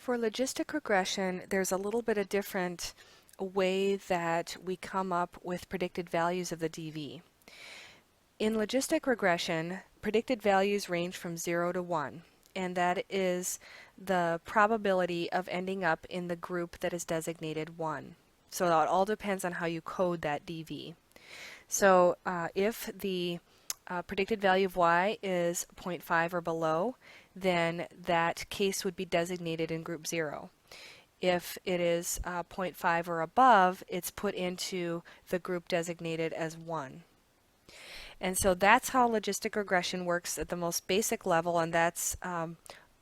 For logistic regression, there's a little bit of different way that we come up with predicted values of the DV. In logistic regression, predicted values range from 0 to 1, and that is the probability of ending up in the group that is designated 1. So it all depends on how you code that DV. So if the predicted value of y is 0.5 or below, then that case would be designated in group 0. If it is 0.5 or above, it's put into the group designated as 1. And so that's how logistic regression works at the most basic level, and that's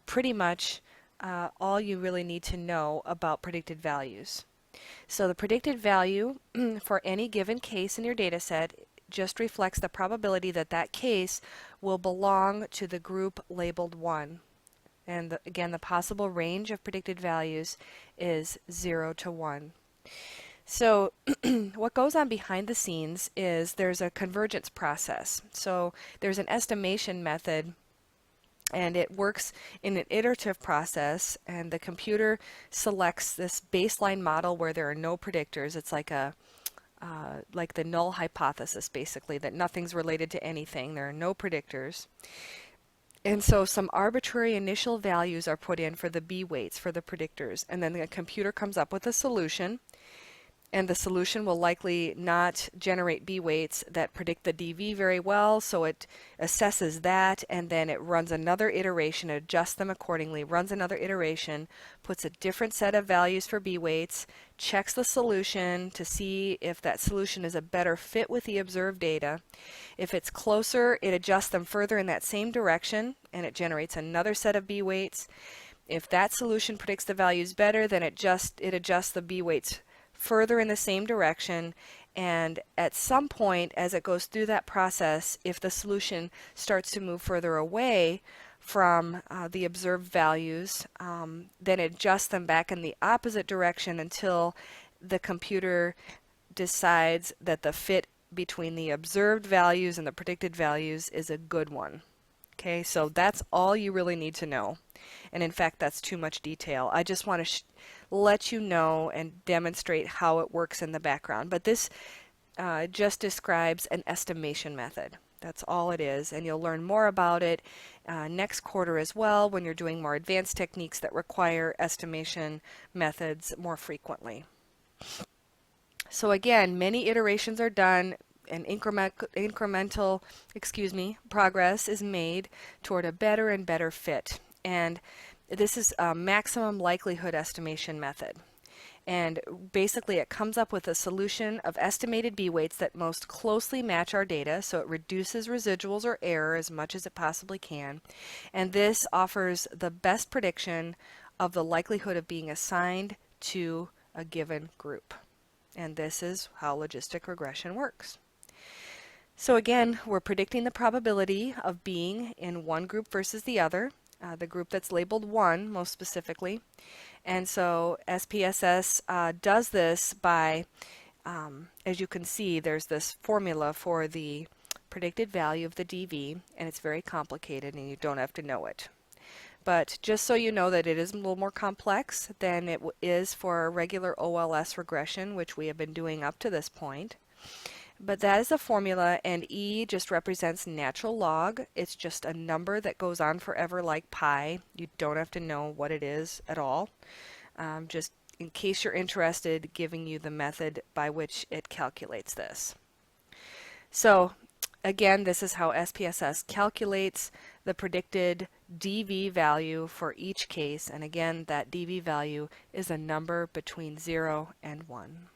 pretty much all you really need to know about predicted values. So the predicted value for any given case in your data set just reflects the probability that that case will belong to the group labeled 1. And again, the possible range of predicted values is 0 to 1. So what goes on behind the scenes is there's a convergence process. So there's an estimation method, and it works in an iterative process, and the computer selects this baseline model where there are no predictors. It's like the null hypothesis, basically, that nothing's related to anything. There are no predictors. And so some arbitrary initial values are put in for the B weights, for the predictors, and then the computer comes up with a solution, and the solution will likely not generate B weights that predict the DV very well, so it assesses that, and then it runs another iteration, adjusts them accordingly, runs another iteration, puts a different set of values for B weights, checks the solution to see if that solution is a better fit with the observed data. If it's closer, it adjusts them further in that same direction, and it generates another set of B weights. If that solution predicts the values better, then it adjusts the B weights further in the same direction, and at some point as it goes through that process, if the solution starts to move further away from the observed values, then it adjusts them back in the opposite direction until the computer decides that the fit between the observed values and the predicted values is a good one. Okay, so that's all you really need to know. And in fact, that's too much detail. I just want to let you know and demonstrate how it works in the background. But this just describes an estimation method. That's all it is. And you'll learn more about it next quarter as well when you're doing more advanced techniques that require estimation methods more frequently. So again, many iterations are done, and incremental progress is made toward a better and better fit. And this is a maximum likelihood estimation method. And basically it comes up with a solution of estimated B weights that most closely match our data, so it reduces residuals or error as much as it possibly can. And this offers the best prediction of the likelihood of being assigned to a given group. And this is how logistic regression works. So again, we're predicting the probability of being in one group versus the other, the group that's labeled 1 most specifically. And so SPSS does this by, as you can see, there's this formula for the predicted value of the DV, and it's very complicated and you don't have to know it. But just so you know that it is a little more complex than it is for a regular OLS regression, which we have been doing up to this point. But that is a formula, and E just represents natural log. It's just a number that goes on forever like pi. You don't have to know what it is at all. Just in case you're interested, giving you the method by which it calculates this. So again, this is how SPSS calculates the predicted DV value for each case. And again, that DV value is a number between 0 and 1.